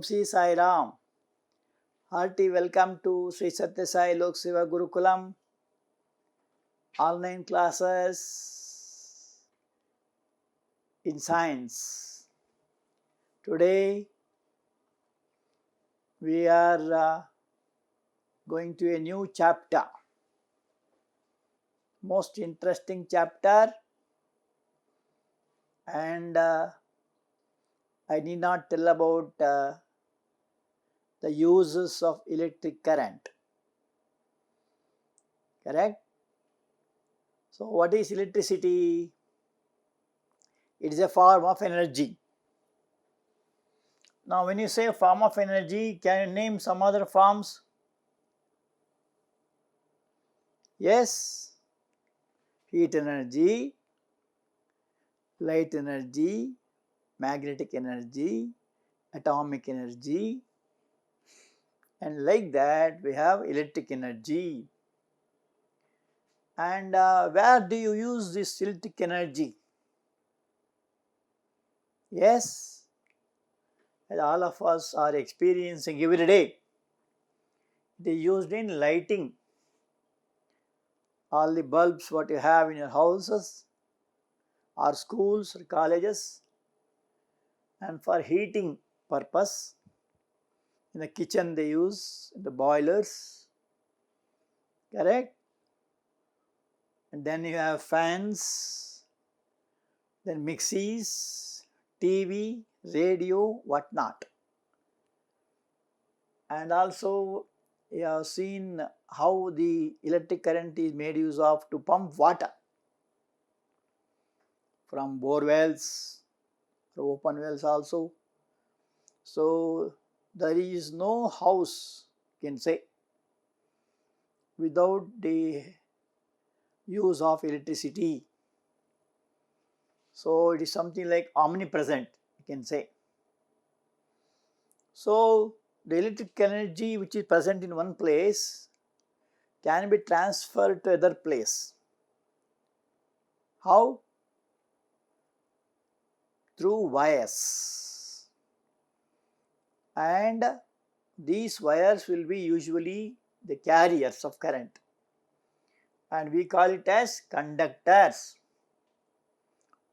Sri Sai Ram. Hearty welcome to Sri Sathya Sai Loka Seva Gurukulam online classes in science. Today we are going to a new chapter, most interesting chapter, and I need not tell about the uses of electric current. Correct? So what is electricity? It is a form of energy. Now when you say form of energy, can you name some other forms? Yes, heat energy, light energy, magnetic energy, atomic energy, and like that we have electric energy. And where do you use this electric energy? Yes, as all of us are experiencing every day, it is used in lighting. All the bulbs what you have in your houses or schools or colleges, and for heating purpose. In the kitchen they use the boilers, correct? And then you have fans, then mixies, TV, radio, whatnot. And also you have seen how the electric current is made use of to pump water from bore wells or open wells also. So there is no house, you can say, without the use of electricity. So it is something like omnipresent, you can say. So the electric energy which is present in one place can be transferred to other place. How? Through wires. And these wires will be usually the carriers of current, and we call it as conductors.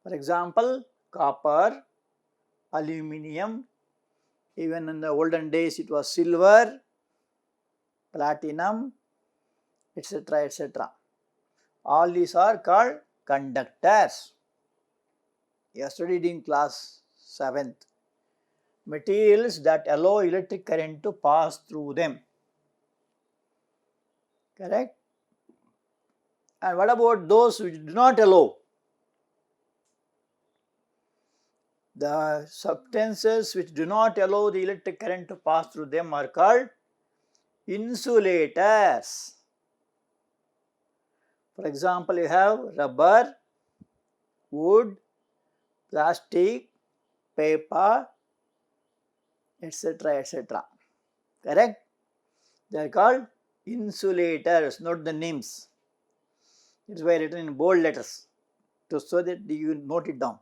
For example, copper, aluminium, even in the olden days it was silver, platinum, etc., etc. All these are called conductors. You have studied in class 7th. Materials that allow electric current to pass through them. Correct? And what about those which do not allow? The substances which do not allow the electric current to pass through them are called insulators. For example, you have rubber, wood, plastic, paper, etc., etc. Correct? They are called insulators. Note the names. It is why written in bold letters so that you note it down.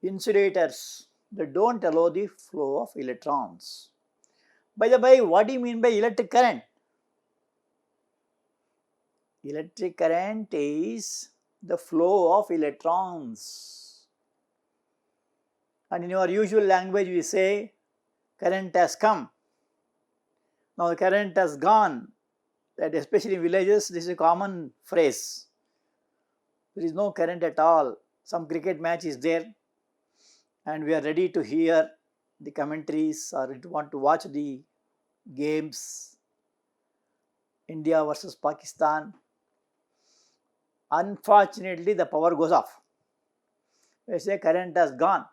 Insulators, they don't allow the flow of electrons. By the way, what do you mean by electric current? Electric current is the flow of electrons. And in your usual language we say current has come. Now the current has gone. That especially in villages this is a common phrase. There is no current at all. Some cricket match is there and we are ready to hear the commentaries or want to watch the games, India versus Pakistan. Unfortunately the power goes off. We say current has gone.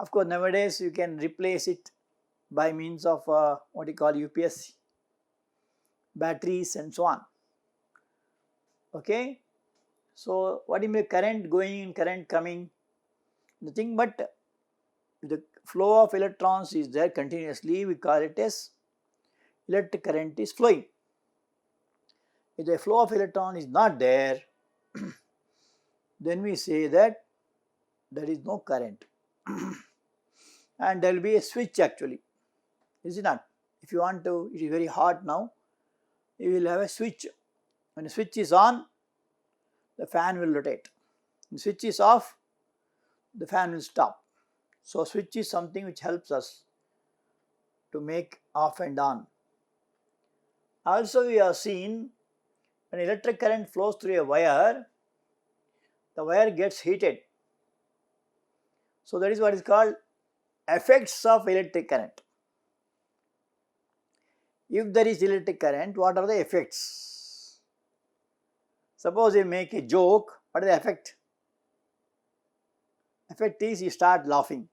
Of course nowadays you can replace it by means of what you call UPS, batteries and so on. Okay. So what do you mean current going in, current coming? Nothing but the flow of electrons is there continuously. We call it as electric current is flowing. If the flow of electron is not there, then we say that there is no current. and there will be a switch actually, is it not? If you want to, it is very hot now, you will have a switch. When the switch is on, the fan will rotate. When the switch is off, the fan will stop. So switch is something which helps us to make off and on. Also we have seen when electric current flows through a wire, the wire gets heated. So that is what is called effects of electric current. If there is electric current, what are the effects? Suppose you make a joke, what is the effect? Effect is you start laughing.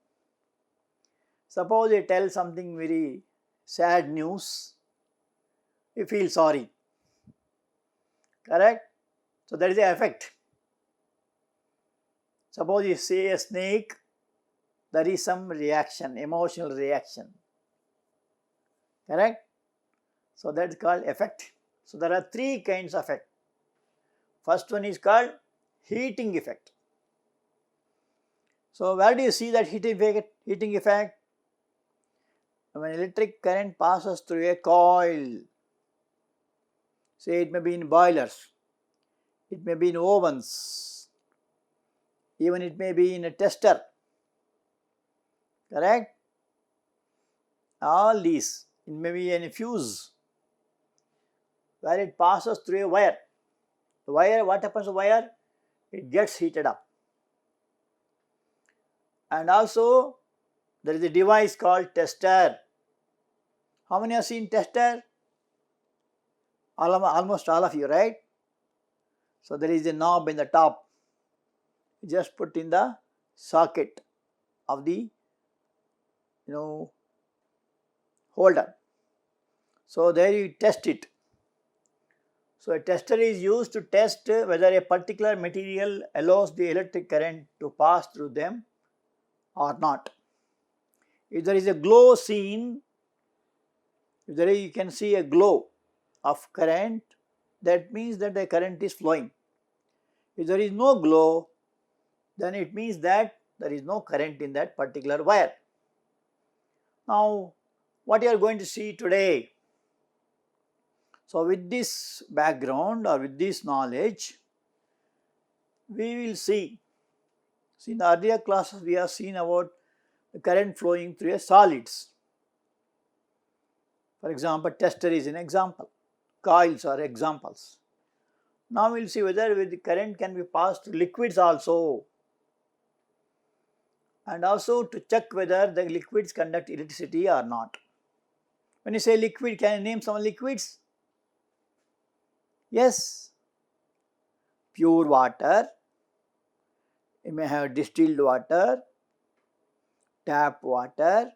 Suppose you tell something very sad news, you feel sorry. Correct? So that is the effect. Suppose you say a snake, there is some reaction, emotional reaction. Correct? So that is called effect. So there are three kinds of effect. First one is called heating effect. So where do you see that heating effect? When electric current passes through a coil, say it may be in boilers, it may be in ovens, even it may be in a tester. Correct? All these, it may be in a fuse where it passes through a wire. The wire, what happens to the wire? It gets heated up. And also there is a device called tester. How many have seen tester? Almost all of you, right? So there is a knob in the top. You just put in the socket of the holder. So there you test it. So a tester is used to test whether a particular material allows the electric current to pass through them or not. If there is a glow seen, you can see a glow of current, that means that the current is flowing. If there is no glow, then it means that there is no current in that particular wire. Now, what you are going to see today? So with this background or with this knowledge, we will see in the earlier classes we have seen about the current flowing through solids. For example, tester is an example, coils are examples. Now we will see whether the current can be passed through liquids also, and also to check whether the liquids conduct electricity or not. When you say liquid, can you name some liquids? Yes, pure water, you may have distilled water, tap water,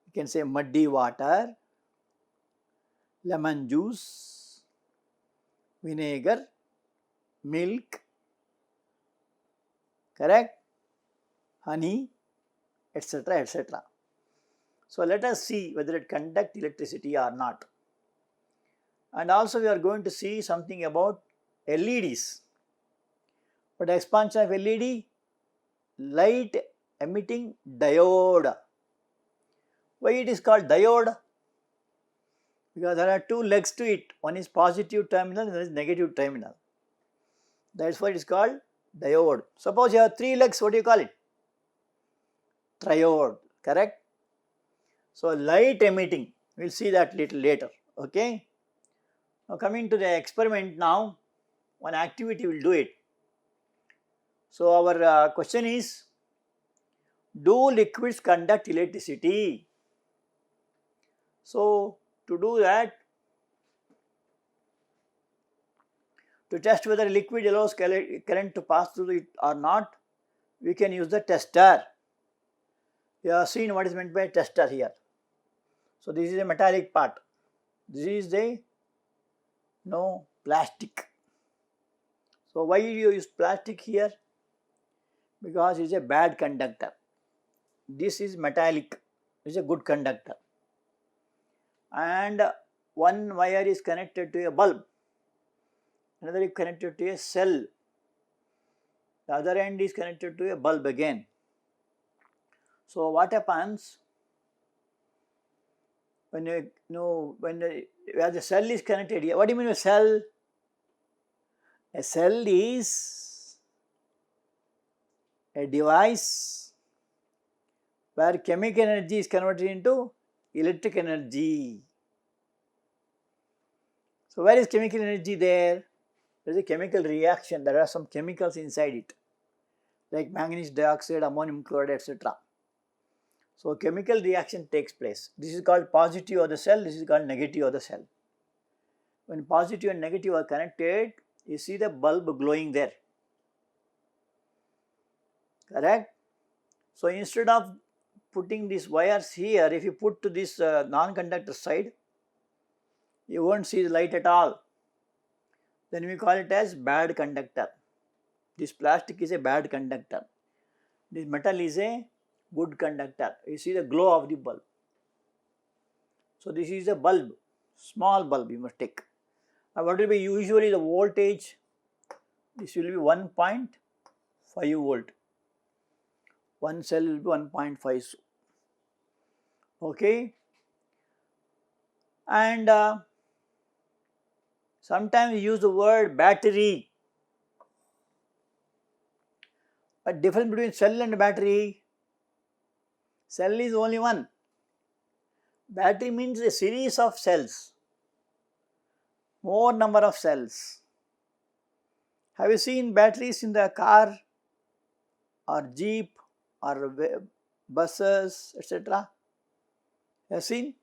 you can say muddy water, lemon juice, vinegar, milk, correct, honey, etc., etc. So let us see whether it conducts electricity or not. And also we are going to see something about LEDs. What is expansion of LED? Light emitting diode. Why it is called diode? Because there are two legs to it. One is positive terminal and one is negative terminal. That is why it is called diode. Suppose you have three legs, what do you call it? Triode, correct? So light emitting, we will see that little later, okay? Now coming to the experiment now, one activity will do it. So our question is, do liquids conduct electricity? So to do that, to test whether liquid allows current to pass through it or not, we can use the tester. You have seen what is meant by tester here. So this is a metallic part. This is the plastic. So why you use plastic here? Because it is a bad conductor. This is metallic, it is a good conductor. And one wire is connected to a bulb, another is connected to a cell, the other end is connected to a bulb again. So what happens when you know when where the cell is connected here? What do you mean by cell? A cell is a device where chemical energy is converted into electric energy. So where is chemical energy there? There is a chemical reaction. There are some chemicals inside it, like manganese dioxide, ammonium chloride, etc. So chemical reaction takes place. This is called positive of the cell, this is called negative of the cell. When positive and negative are connected, you see the bulb glowing there. Correct? So instead of putting these wires here, if you put to this non-conductor side, you won't see the light at all. Then we call it as bad conductor. This plastic is a bad conductor. This metal is a good conductor. You see the glow of the bulb. So this is a bulb, small bulb you must take. Now what will be usually the voltage? This will be 1.5 volt. One cell will be 1.5. Okay. And sometimes we use the word battery. A difference between cell and battery. Cell is only one. Battery means a series of cells, more number of cells. Have you seen batteries in the car or jeep or buses, etc.? Have you seen?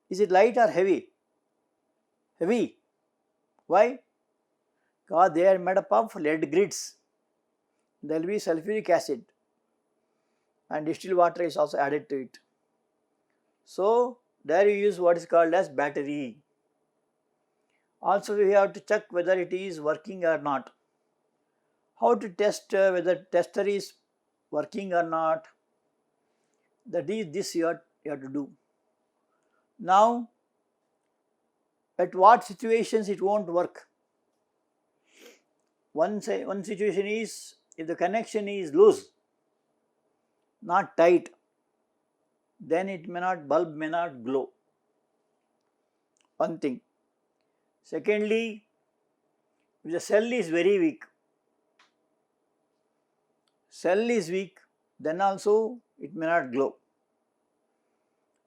Is it light or heavy? Heavy. Why? Because they are made up of lead grids. There will be sulfuric acid and distilled water is also added to it. So there you use what is called as battery. Also we have to check whether it is working or not. How to test whether tester is working or not? That is this you have to do. Now at what situations it won't work? One situation is if the connection is loose, not tight, then bulb may not glow. One thing. Secondly, if the cell is very weak, then also it may not glow.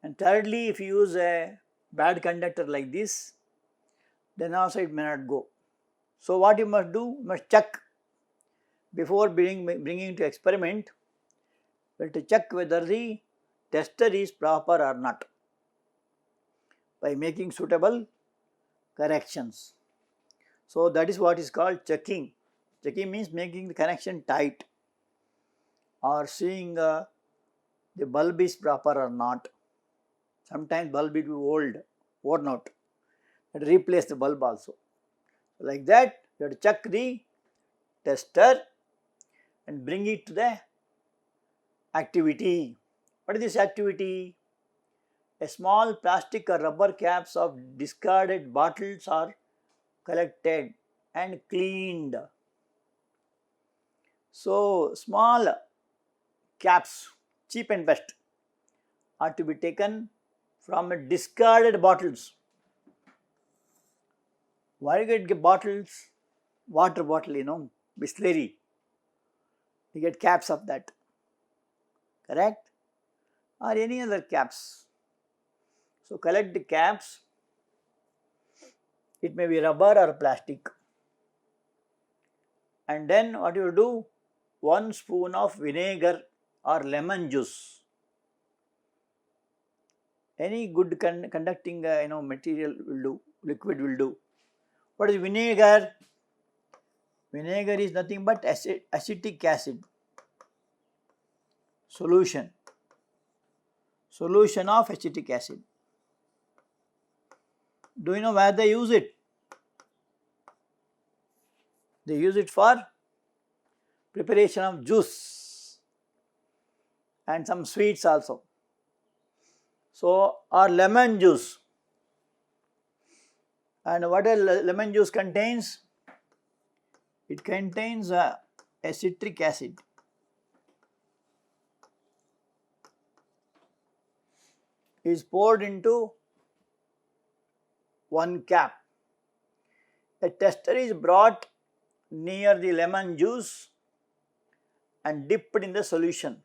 And thirdly, if you use a bad conductor like this, then also it may not go. So what you must do, you must check before bringing to experiment. You have to check whether the tester is proper or not by making suitable corrections. So that is what is called checking. Checking means making the connection tight or seeing the bulb is proper or not. Sometimes bulb will be old, worn out, and replace the bulb also. Like that, you have to check the tester and bring it to the activity. What is this activity? A small plastic or rubber caps of discarded bottles are collected and cleaned. So small caps, cheap and best, are to be taken from discarded bottles. Why do you get bottles? Water bottle, Bisleri. You get caps of that. Correct? Or any other caps. So collect the caps. It may be rubber or plastic. And then what you do? 1 spoon of vinegar or lemon juice. Any good conducting material will do, liquid will do. What is vinegar? Vinegar is nothing but acetic acid solution of acetic acid. Do you know where they use it? They use it for preparation of juice and some sweets also. So, or lemon juice. And what a lemon juice contains? It contains citric acid. is poured into one cap. A tester is brought near the lemon juice and dipped in the solution.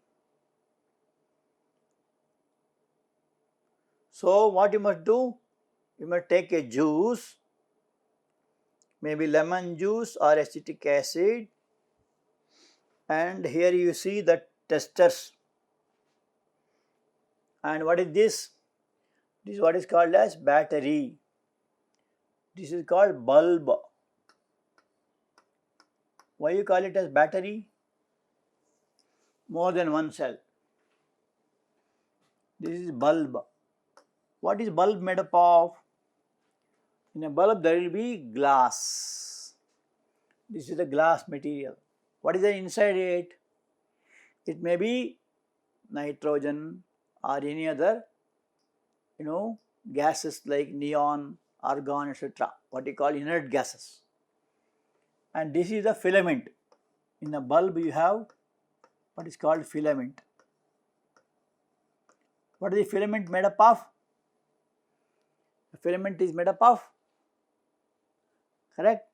So what you must do? You must take a juice, maybe lemon juice or acetic acid, and here you see the testers. And what is this? This is what is called as battery. This is called bulb. Why you call it as battery? More than one cell. This is bulb. What is bulb made up of? In a bulb there will be glass. This is the glass material. What is there inside it? It may be nitrogen or any other, gases like neon, argon, etc. What you call inert gases. And this is the filament. In a bulb you have what is called filament. What is the filament made up of? The filament is made up of, correct,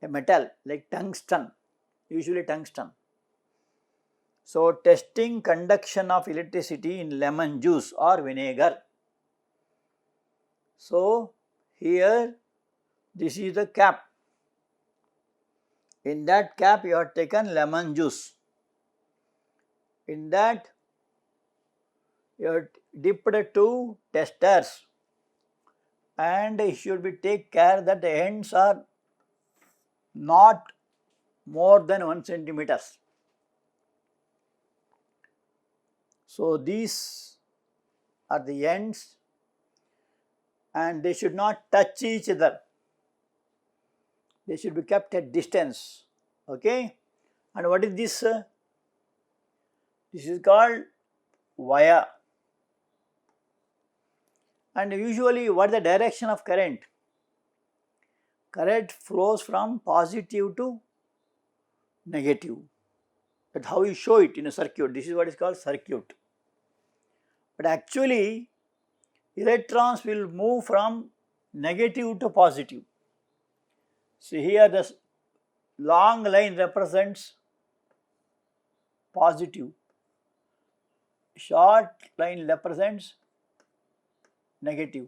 a metal like tungsten, usually tungsten. So testing conduction of electricity in lemon juice or vinegar. So here this is the cap. In that cap you have taken lemon juice. In that you have dipped two testers, and you should take care that the ends are not more than 1 centimeters. So these are the ends and they should not touch each other. They should be kept at distance. Okay. And what is this? This is called wire. And usually what is the direction of current? Current flows from positive to negative. That's how you show it in a circuit. This is what is called circuit. But actually electrons will move from negative to positive. See here this long line represents positive, short line represents negative.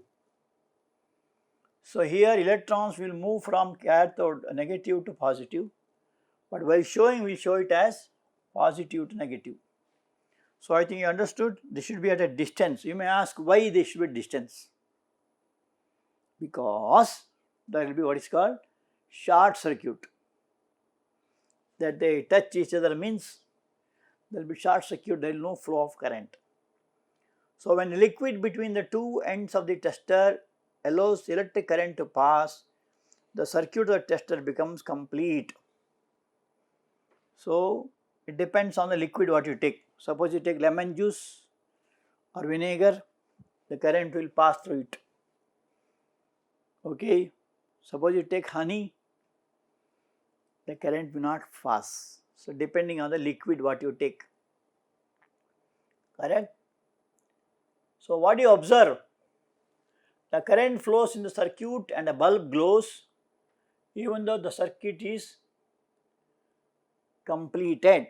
So here electrons will move from cathode negative to positive, but while showing we show it as positive to negative. So I think you understood this should be at a distance. You may ask why they should be distance. Because there will be what is called short circuit. That they touch each other means there will be short circuit, there is no flow of current. So when liquid between the two ends of the tester allows electric current to pass, the circuit of the tester becomes complete. So it depends on the liquid what you take. Suppose you take lemon juice or vinegar, the current will pass through it. Okay. Suppose you take honey, the current will not pass. So depending on the liquid what you take. Correct? So what you observe? The current flows in the circuit and a bulb glows even though the circuit is completed.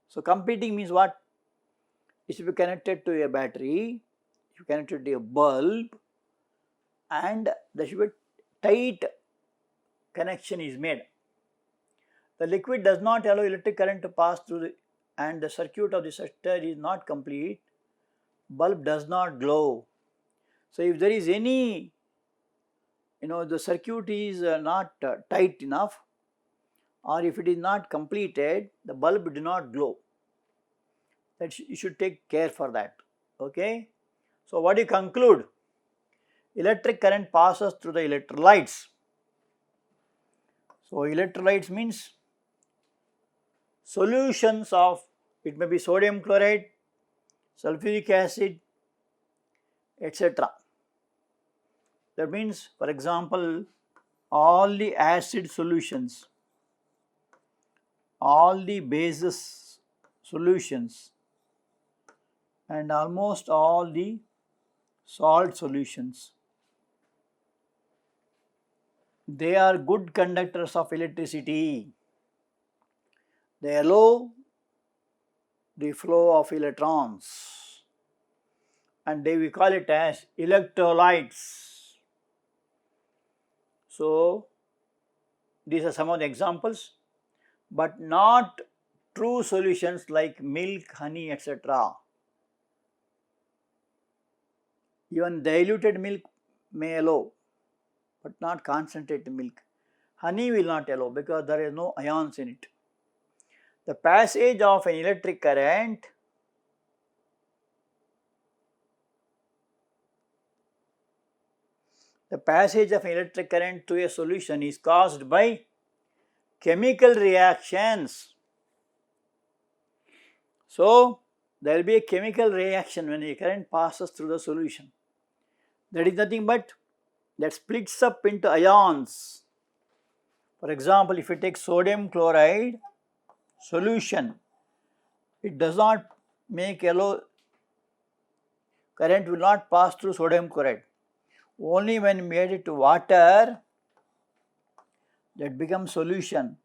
So completing means what? It should be connected to a battery, you connected to a bulb, and there should be tight connection is made. The liquid does not allow electric current to pass through and the circuit of the tester is not complete, bulb does not glow. So if there is any, the circuit is not tight enough, or if it is not completed, the bulb do not glow. That you should take care for that. Okay. So what do you conclude? Electric current passes through the electrolytes. So electrolytes means solutions of, it may be sodium chloride, sulfuric acid, etc. That means, for example, all the acid solutions, all the bases solutions, and almost all the salt solutions. They are good conductors of electricity. They allow the flow of electrons, and we call it as electrolytes. So, these are some of the examples, but not true solutions like milk, honey, etc. Even diluted milk may allow, but not concentrated milk. Honey will not allow because there is no ions in it. The passage of an electric current through a solution is caused by chemical reactions. So, there will be a chemical reaction when a current passes through the solution. That is nothing but that splits up into ions. For example, if you take sodium chloride solution, it does not make yellow, current will not pass through sodium chloride. Only when made it to water, that becomes solution.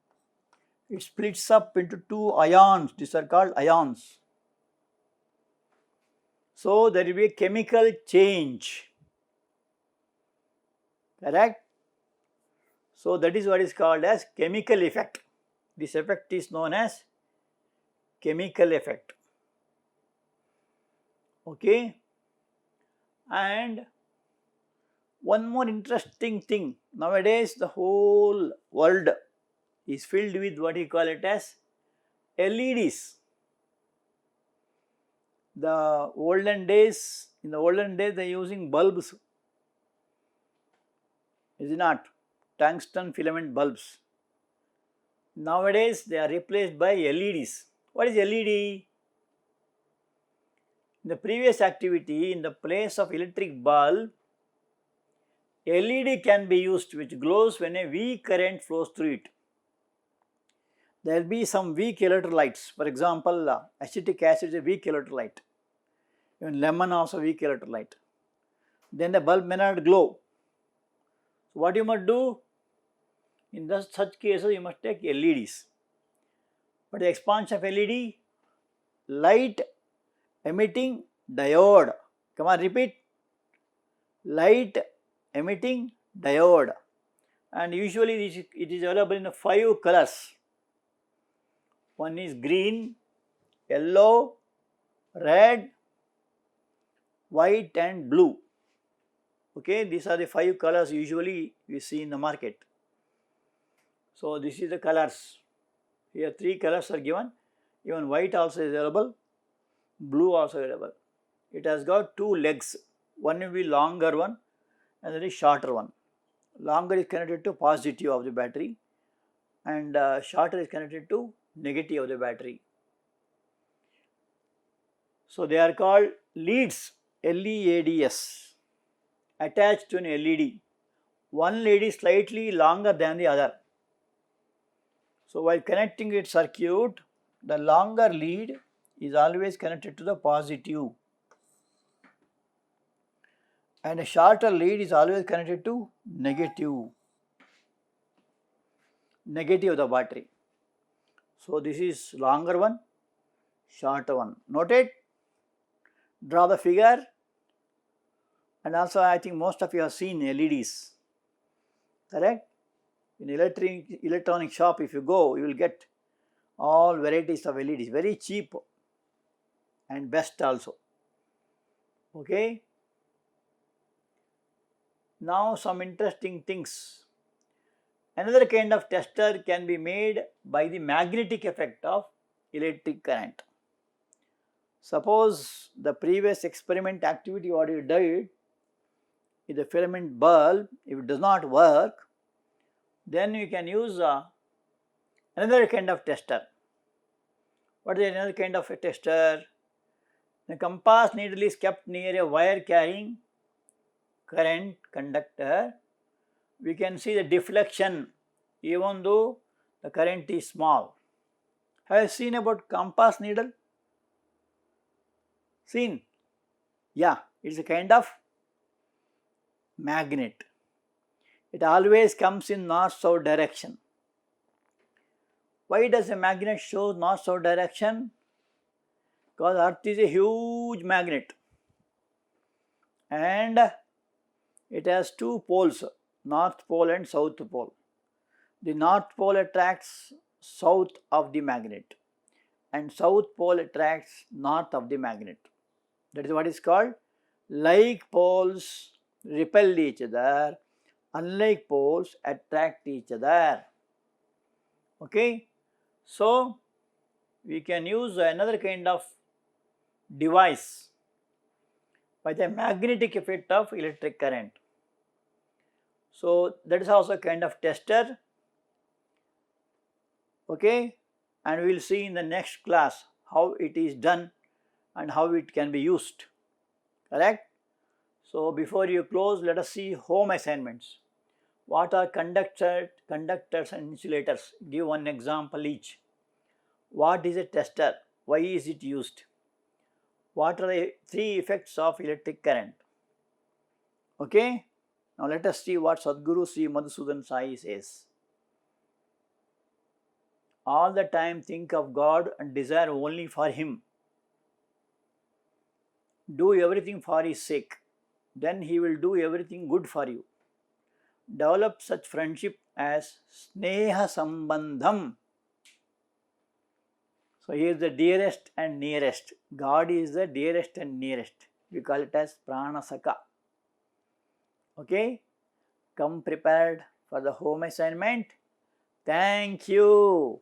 It splits up into two ions, these are called ions. So, there will be a chemical change, correct? So, that is what is called as chemical effect. This effect is known as chemical effect. Okay? And one more interesting thing, nowadays the whole world is filled with what you call it as LEDs. In the olden days they are using bulbs, is it not? Tungsten filament bulbs. Nowadays they are replaced by LEDs. What is LED? In the previous activity, in the place of electric bulb, LED can be used, which glows when a weak current flows through it. There will be some weak electrolytes. For example, acetic acid is a weak electrolyte. Even lemon also weak electrolyte. Then the bulb may not glow. So, what you must do? In such cases, you must take LEDs. But the expansion of LED, light emitting diode. Come on, repeat. Light emitting diode. And usually it is available in 5 colors. One is green, yellow, red, white and blue. Okay, these are the 5 colors usually we see in the market. So, this is the colors. Here 3 colors are given. Even white also is available, blue also available. It has got 2 legs. One will be longer one and then a shorter one. Longer is connected to positive of the battery and shorter is connected to negative of the battery. So, they are called leads, LEADS, attached to an LED. One lead is slightly longer than the other. So, while connecting its circuit, the longer lead is always connected to the positive and a shorter lead is always connected to negative of the battery. So, this is longer one, shorter one. Note it, draw the figure, and also I think most of you have seen LEDs, correct? In electronic shop, if you go, you will get all varieties of LEDs, very cheap and best also. Okay. Now, some interesting things. Another kind of tester can be made by the magnetic effect of electric current. Suppose the previous experiment activity what you did is the filament bulb, if it does not work, then you can use another kind of tester. What is another kind of a tester? The compass needle is kept near a wire carrying current conductor. We can see the deflection even though the current is small. Have you seen about compass needle? Seen? Yeah, it's a kind of magnet. It always comes in north-south direction. Why does a magnet show north-south direction? Because Earth is a huge magnet and it has two poles, north pole and south pole. The north pole attracts south of the magnet and south pole attracts north of the magnet. That is what is called like poles repel each other, unlike poles attract each other. Okay, so we can use another kind of device by the magnetic effect of electric current. So that is also a kind of tester. Okay, and we will see in the next class how it is done and how it can be used. Correct? So before you close, let us see home assignments. What are conductors and insulators? Give one example each. What is a tester? Why is it used? What are the three effects of electric current? Okay? Now let us see what Sadhguru Sri Madhusudan Sai says. All the time think of God and desire only for Him. Do everything for His sake. Then He will do everything good for you. Develop such friendship as Sneha Sambandham. So he is the dearest and nearest. God is the dearest and nearest. We call it as Pranasaka. Okay? Come prepared for the home assignment. Thank you.